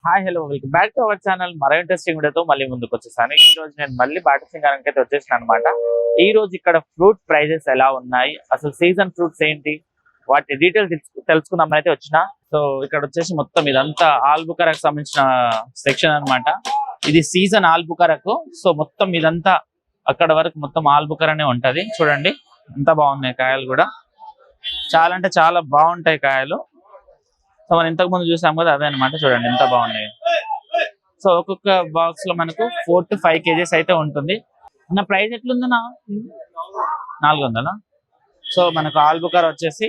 Hi hello welcome back to our channel. మరో interesting వీడియోతో మళ్ళీ ముందుకు వచ్చేసాను. ఈ రోజు నేను మళ్ళీ బాట సింగారానికి అయితే వచ్చేసాను అనమాట. ఈ రోజు ఇక్కడ ఫ్రూట్ ప్రైజెస్ ఎలా ఉన్నాయి, అసలు సీజన్ ఫ్రూట్స్ ఏంటి, వాటి డీటెయిల్స్ తెలుసుకుందామని అయితే వచ్చిన. సో ఇక్కడ వచ్చేసి మొత్తం ఇదంతా ఆల్బుకరకు సంబంధించిన సెక్షన్ అన్నమాట. ఇది సీజన్ ఆల్బుకరకు. సో మొత్తం ఇదంతా అక్కడ వరకు మొత్తం ఆల్బుకరనే ఉంటది. చూడండి ఎంత బాగున్నాయి కాయలు కూడా, చాలా అంటే చాలా బాగుంటాయి కాయలు. సో మనం ఇంతకు ముందు చూసాం కదా, అదే అనమాట. చూడండి ఎంత బాగున్నాయి. సో ఒక్కొక్క బాక్స్ లో మనకు 4 to 5 kgs అయితే ఉంటుంది. నా ప్రైస్ ఎట్లుందన్నా? 400. సో మనకు ఆల్బుకర్ వచ్చేసి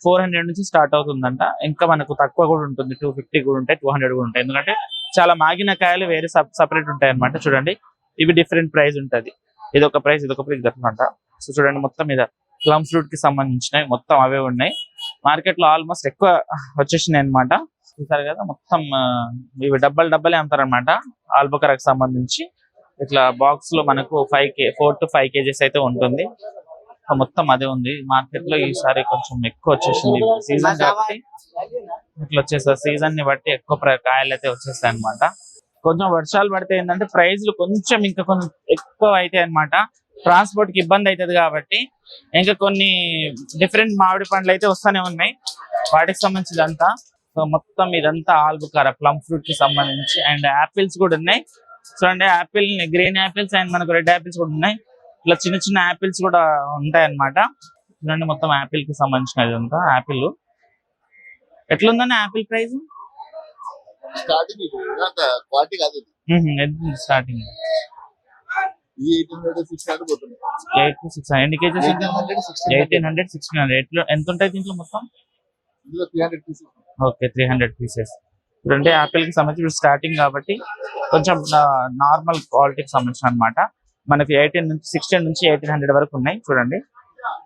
400 నుంచి స్టార్ట్ అవుతుందంట. ఇంకా మనకు తక్కువ కూడా ఉంటుంది, 250 కూడా ఉంటాయి, 200 కూడా ఉంటాయి. ఎందుకంటే చాలా మాగిన కాయలు వేరే సపరేట్ ఉంటాయి అనమాట. చూడండి ఇవి డిఫరెంట్ ప్రైస్ ఉంటది. ఇదొక ప్రైస్, ఇదొక ప్రైస్ అనమాట. సో చూడండి మొత్తం మీద ప్లమ్ ఫ్రూట్ కి సంబంధించినవి మొత్తం అవే ఉన్నాయి. మార్కెట్ లో ఆల్మోస్ట్ ఎక్కువ వచ్చేసినాయి అనమాట. చూసారు కదా మొత్తం ఇవి డబ్బలే అమ్ముతారనమాట. ఆల్బుకరకు సంబంధించి ఇట్లా బాక్స్ లో మనకు 4 to 5 kgs అయితే ఉంటుంది. మొత్తం అదే ఉంది మార్కెట్ లో. ఈసారి కొంచెం ఎక్కువ వచ్చేసింది సీజన్ కాబట్టి. ఇట్లా వచ్చేసారి సీజన్ ని బట్టి ఎక్కువ కాయలు అయితే వచ్చేస్తాయి అనమాట. కొంచెం వర్షాలు పడితే ఏంటంటే ప్రైజ్లు కొంచెం ఇంకా కొంచెం ఎక్కువ అవుతాయి అనమాట. ట్రాన్స్పోర్ట్ కి ఇబ్బంది అవుతుంది కాబట్టి ఇంకా కొన్ని డిఫరెంట్ మామిడి పండ్లు అయితే వస్తూనే ఉన్నాయి, వాటికి సంబంధించిదంతా. సో మొత్తం ఇదంతా ఆల్బుకార ప్లమ్ ఫ్రూట్ కి సంబంధించి. అండ్ యాపిల్స్ కూడా ఉన్నాయి. చూడండి యాపిల్, గ్రీన్ యాపిల్స్ అండ్ మనకు రెడ్ యాపిల్స్ కూడా ఉన్నాయి. ఇట్లా చిన్న చిన్న యాపిల్స్ కూడా ఉంటాయి అన్నమాట. చూడండి మొత్తం యాపిల్ కి సంబంధించిన ఇదంతా. యాపిల్ ఎట్లుందని యాపిల్ ప్రైస్ స్టార్టింగ్ స్టార్టింగ్ 800, 600 పోతున్నాయి. 8 to 600. ఎన్ని కేజెస్? 1800, 1600. ఎంత ఉంటాయి దీంట్లో మొత్తం? 300 pieces. Okay, 300 pieces. చూడండి యాపిల్ కి సంబంధించి స్టార్టింగ్ కాబట్టి కొంచెం నార్మల్ క్వాలిటీకి సంబంధించిన అనమాట. మనకి 16 నుంచి 1800 వరకు ఉన్నాయి. చూడండి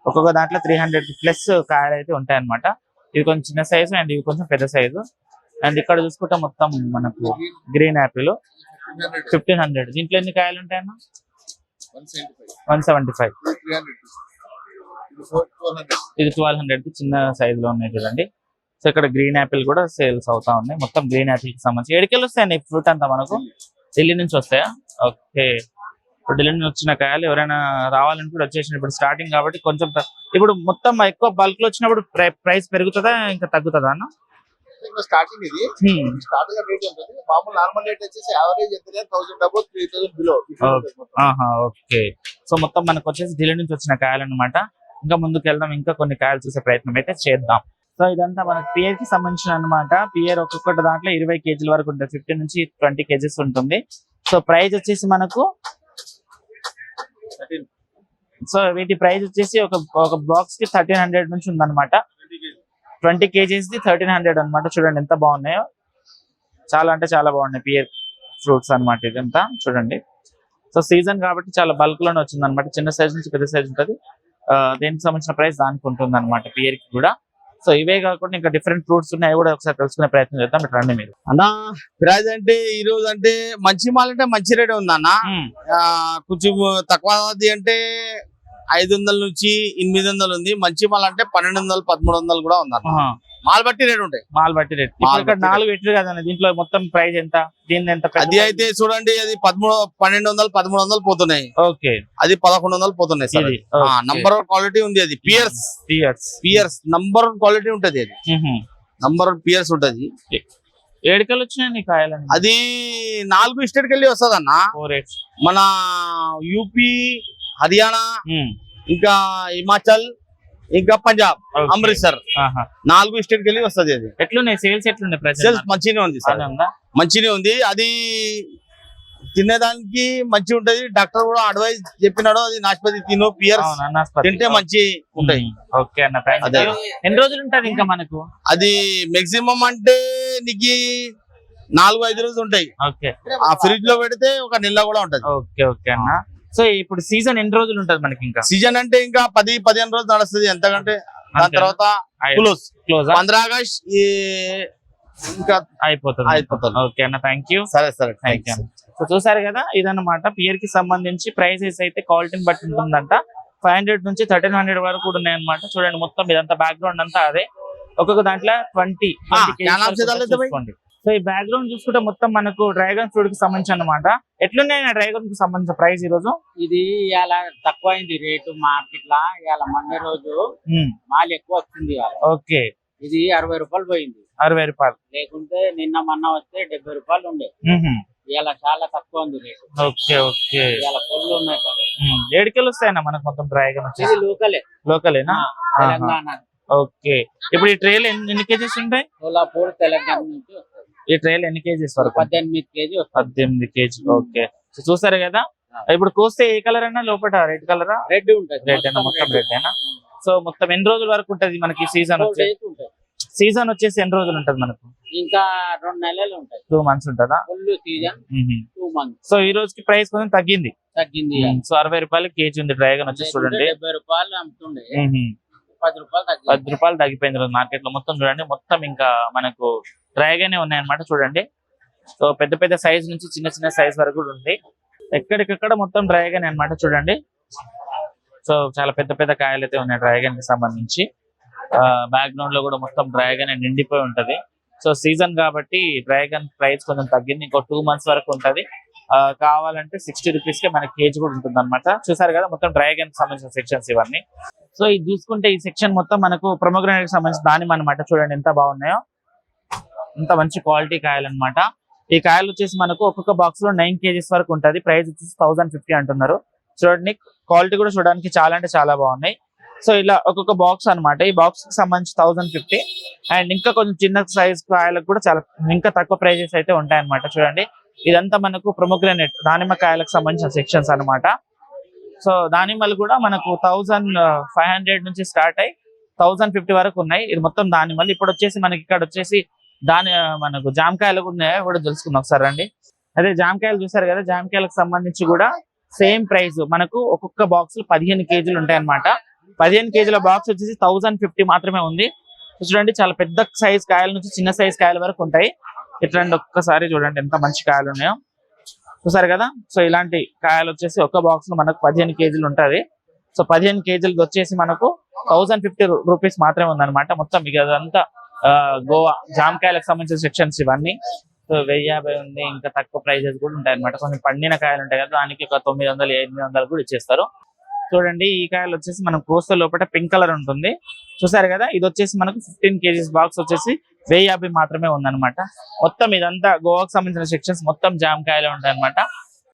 ఒక్కొక్క దాంట్లో 300 ప్లస్ కాయలు అయితే ఉంటాయి అనమాట. ఇవి కొంచెం చిన్న సైజు అండ్ ఇవి కొంచెం పెద్ద సైజు. అండ్ ఇక్కడ చూసుకుంటే మొత్తం మనకు గ్రీన్ యాపిల్ 1500. దీంట్లో ఎన్ని కాయలు ఉంటాయన్నా? 175. ఇది 1200 కి చిన్న సైజ్ లో ఉన్నాయి చూడండి. సో ఇక్కడ గ్రీన్ యాపిల్ కూడా సేల్స్ అవుతా ఉన్నాయి. మొత్తం గ్రీన్ యాపిల్ కి సంబంధించి ఎడికెళ్ళి వస్తాయండి ఫ్రూట్ అంతా మనకు? ఢిల్లీ నుంచి వస్తాయా? ఓకే, ఇప్పుడు ఢిల్లీ నుంచి వచ్చిన కాయలు ఎవరైనా రావాలని కూడా వచ్చేసిన. ఇప్పుడు స్టార్టింగ్ కాబట్టి కొంచెం ఇప్పుడు మొత్తం ఎక్కువ బల్క్ లో వచ్చినప్పుడు ప్రైస్ పెరుగుతుందా ఇంకా తగ్గుతుందా అన్న? స్టార్టింగ్ ఇది స్టార్టింగ్ రేట్ ఉంటుంది. మామూలు నార్మల్ రేట్ వచ్చేసి యావరేజ్ ఎంత 1000 above 3000 బిలో. ఓకే, సో మొత్తం మనకు వచ్చేసి ఢిల్లీ నుంచి వచ్చిన కాయలు అనమాట. ఇంకా ముందుకు వెళ్దాం, ఇంకా కొన్ని కాయలు చూసే ప్రయత్నం అయితే చేద్దాం. సో ఇదంతా మనకు పియర్ కి సంబంధించిన అనమాట. పియర్ ఒక్కొక్కటి దాంట్లో 20 kg వరకు ఉంటుంది, 15 నుంచి 20 kgs ఉంటుంది. సో ప్రైస్ వచ్చేసి మనకు సో వీటి ప్రైస్ వచ్చేసి ఒక బాక్స్ కి 1300 నుంచి ఉందన్నమాట. 20 kgs ది 1300 అనమాట. చూడండి ఎంత బాగున్నాయో, చాలా అంటే చాలా బాగున్నాయి పియర్ ఫ్రూట్స్ అనమాట. ఇదంతా చూడండి. సో సీజన్ కాబట్టి చాలా బల్క్ లోనే వచ్చింది అనమాట. చిన్న సైజ్ నుంచి పెద్ద సైజ్ ఉంటుంది. దేనికి సంబంధించిన ప్రైస్ దానికి ఉంటుంది అనమాట పియర్ కి కూడా. సో ఇవే కాకుండా ఇంకా డిఫరెంట్ ఫ్రూట్స్ ఉన్నాయి, కూడా ఒకసారి తెలుసుకునే ప్రయత్నం చేద్దాం. ఇట్లా రండి మీరు. అన్నా ప్రైస్ అంటే ఈ రోజు అంటే మంచి మాల్ అంటే మంచి రేట్ ఉంది అన్న. కొంచెం తక్కువ అంటే 500 నుంచి 800 ఉంది. మంచి మాల్ అంటే 1200, 1300 కూడా ఉంది అన్న. మాల్ బట్టి రేట్ ఉంటాయి. మాల్ బట్టి రేట్. ఇక్కడ 4 పెట్టారు కదండి, దీంట్లో మొత్తం ప్రైస్ ఎంత? దీని ఎంత? అది అయితే చూడండి, అది 1200, 1300 పోతున్నాయి. ఓకే, అది 1100 పోతున్నాయి సార్. నంబర్ 1 క్వాలిటీ ఉంది అది. పియర్స్ నంబర్ 1 క్వాలిటీ ఉంటది. అది నంబర్ 1 పియర్స్ ఉంటది. ఏడుకలు వచ్చినాయి కాయలు? అది 4 స్టేట్ కెళ్ళి వస్తుంది అన్న. మన యూపీ, హర్యానా, ఇంకా హిమాచల్, ఇంకా పంజాబ్, అమృత్సర్ 4 స్టేట్ కెళ్ళి వస్తుంది. అది ఎట్లున్నాయి సేల్స్? ఎట్లున్నాయి సేల్స్? మంచిగానే ఉంది సార్, మంచిగానే ఉంది. అది తినేదానికి మంచి ఉంటది. డాక్టర్ కూడా అడ్వైజ్ చెప్పినాడు, అది నాష్పతి తిను, పియర్స్ తింటే మంచి ఉంటాయి. ఓకే అన్న, ఎన్ని రోజులు ఉంటది ఇంకా మనకు? అది మాక్సిమం అంటే నీకు 4-5 రోజులు ఉంటాయి. ఓకే, ఆ ఫ్రిడ్జ్ లో పెడితే ఒక నెల కూడా ఉంటది. ఓకే ఓకే అన్న. సో ఇప్పుడు సీజన్ ఎన్ని రోజులు ఉంటది మనకి? ఇంకా సీజన్ అంటే ఇంకా 10-15 రోజులు నడుస్తుంది. ఎంతకంటే దాని తర్వాత క్లోజ్ 15 ఆగస్ట్ ఇంకా అయిపోతుంది. ఓకే అన్న, థ్యాంక్ యూ. సరే సరే, థ్యాంక్ యూ. సో చూసారు కదా, ఇదన్నమాట పియర్ కి సంబంధించి ప్రైసెస్ అయితే క్వాలిటీని బట్టి ఉంటుందంట. 500 నుంచి 1300 వరకు కూడా ఉన్నాయి అనమాట. చూడండి మొత్తం ఇదంతా బ్యాక్గ్రౌండ్ అంతా అదే. ఒక్కొక్క దాంట్లో 20 kgs. సో ఈ బ్యాక్గ్రౌండ్ చూసుకుంటే మొత్తం మనకు డ్రాగన్ ఫ్రూట్ కి సంబంధించి అన్నమాట. ఎట్లున్నాయి ఆ డ్రాగన్ కి సంబంధించిన ప్రైస్ ఈ రోజు? ఇది ఇవాళ తక్కువైంది రేటు మార్కెట్ లా. ఇవాళ మండే రోజు మాల్ ఎక్కువ వచ్చింది. ఓకే, ఇది 60 రూపాయలు పోయింది. 60 రూపాయలు. లేకుంటే నిన్న మొన్న వస్తే 70 రూపాయలు ఉండే. ఇవాళ చాలా తక్కువ ఉంది రేటు. ఓకే ఓకే, ఇవాళ పొల్లు ఉన్నాయి. 7 కిలో వస్తాయన్నా మనకు మొత్తం డ్రాగన్ వచ్చేసి? ఇది లోకలే, లోకలేనా? తెలంగాణ. ఓకే, ఇప్పుడు ఈ ట్రేలు ఎన్ని కేజీస్ ఉంటాయి? సోలాపూర్ తెలంగాణ నుంచి వస్తుంది. ఈ ట్రేలు ఎన్ని కేజీస్ వరకు? 18 కేజీ. 18 కేజీ. ఓకే, సో చూసారు కదా. ఇప్పుడు కోస్తే ఏ కలర్ అయినా లోపల రెడ్ కలరా? రెడ్ ఉంటుంది. రెడ్ అయినా మొత్తం రెడ్ అయినా. సో మొత్తం ఎన్ని రోజుల వరకు ఉంటది మనకి సీజన్? సీజన్ వచ్చేసి ఎన్ని రోజులు ఉంటది మనకు? ఇంకా 2 నెలలు ఉంటాయి. 2 మంత్స్ ఉంటదా? Full season 2 months. సో ఈ రోజుకి ప్రైస్ కొంచెం తగ్గింది. సో 60 రూపాయలు కేజీ ఉంది డ్రాగన్ వచ్చేసి. చూడండి 70 రూపాయలు అమ్ముతుండే, 10 రూపాయలు 10 రూపాయలు తగ్గిపోయింది రోజు మార్కెట్ లో. మొత్తం చూడండి, మొత్తం ఇంకా మనకు డ్రాగన్ ఉన్నాయన్నమాట. చూడండి, సో పెద్ద పెద్ద సైజ్ నుంచి చిన్న చిన్న సైజ్ వరకు కూడా ఉంది. ఎక్కడికక్కడ మొత్తం డ్రాగన్ అన్నమాట. చూడండి, సో చాలా పెద్ద పెద్ద కాయలు అయితే ఉన్నాయి డ్రాగన్ కి సంబంధించి. బ్యాక్గ్రౌండ్ లో కూడా మొత్తం డ్రాగన్ నిండిపోయి ఉంటది. సో సీజన్ కాబట్టి డ్రాగన్ ప్రైస్ కొంచెం తగ్గింది. ఇంకో 2 మంత్స్ వరకు ఉంటది. కావాలంటే 60 రూపీస్ కే మనకి కేజీ కూడా ఉంటుంది అనమాట. చూసారు కదా మొత్తం డ్రాగన్ కి సంబంధించిన సెక్షన్స్ ఇవన్నీ. సో ఇది చూసుకుంటే ఈ సెక్షన్ మొత్తం మనకు ప్రొమోగ్రానేట్ కి సంబంధించిన దానిమ్మ అనమాట. చూడండి ఎంత బాగున్నాయో, ఇంత మంచి క్వాలిటీ కాయలు అనమాట. ఈ కాయలు వచ్చేసి మనకు ఒక్కొక్క బాక్స్ లో 9 కేజీస్ వరకు ఉంటది. ప్రైస్ వచ్చేసి 1050 అంటున్నారు. చూడండి, క్వాలిటీ కూడా చూడడానికి చాలా అంటే చాలా బాగున్నాయి. సో ఇలా ఒక్కొక్క బాక్స్ అన్నమాట. ఈ బాక్స్ కి సంబంధించి 1050. అండ్ ఇంకా కొంచెం చిన్న సైజ్ కాయలకు కూడా చాలా ఇంకా తక్కువ ప్రైజెస్ అయితే ఉంటాయి అనమాట. చూడండి, ఇదంతా మనకు ప్రొమోగ్రానేట్ దానిమ్మ కాయలకు సంబంధించిన సెక్షన్స్ అన్నమాట. సో దానిమ్మలు కూడా మనకు 1500 నుంచి స్టార్ట్ అయ్యి 1050 వరకు ఉన్నాయి. ఇది మొత్తం దానిమ్మలు. ఇప్పుడు వచ్చేసి మనకి ఇక్కడ వచ్చేసి మనకు జామకాయలు కూడా ఉన్నాయో కూడా తెలుసుకుందాం ఒకసారి రండి. అదే జామకాయలు చూసారు కదా, జామకాయలకు సంబంధించి కూడా సేమ్ ప్రైస్ మనకు ఒక్కొక్క బాక్స్ 15 కేజీలు ఉంటాయి అనమాట. 15 కేజీల బాక్స్ వచ్చేసి 1050 మాత్రమే ఉంది. చూడండి, చాలా పెద్ద సైజ్ కాయల నుంచి చిన్న సైజ్ కాయల వరకు ఉంటాయి. ఇట్లాంటి ఒక్కసారి చూడండి ఎంత మంచి కాయలు ఉన్నాయో. చూసారు కదా, సో ఇలాంటి కాయలు వచ్చేసి ఒక్క బాక్స్ లో మనకు 15 కేజీలు ఉంటది. సో 15 కేజీలు వచ్చేసి మనకు 1050 రూపీస్ మాత్రమే ఉందన్నమాట. మొత్తం ఇక అదంతా గోవా జామకాయలకు సంబంధించిన సెక్షన్స్ ఇవన్నీ. సో 1050 ఉంది. ఇంకా తక్కువ ప్రైజెస్ కూడా ఉంటాయి అనమాట. కొంచెం పండిన కాయలు ఉంటాయి కదా, దానికి ఒక 900 800 కూడా ఇచ్చేస్తారు. చూడండి, ఈ కాయలు వచ్చేసి మనం కోస్త లోపల పింక్ కలర్ ఉంటుంది. చూసారు కదా, ఇది వచ్చేసి మనకు 15 కేజీస్ బాక్స్ వచ్చేసి 1050 మాత్రమే ఉందన్నమాట. మొత్తం ఇదంతా గోవాకు సంబంధించిన సెక్షన్స్ మొత్తం జామకాయలు ఉంటాయి అనమాట.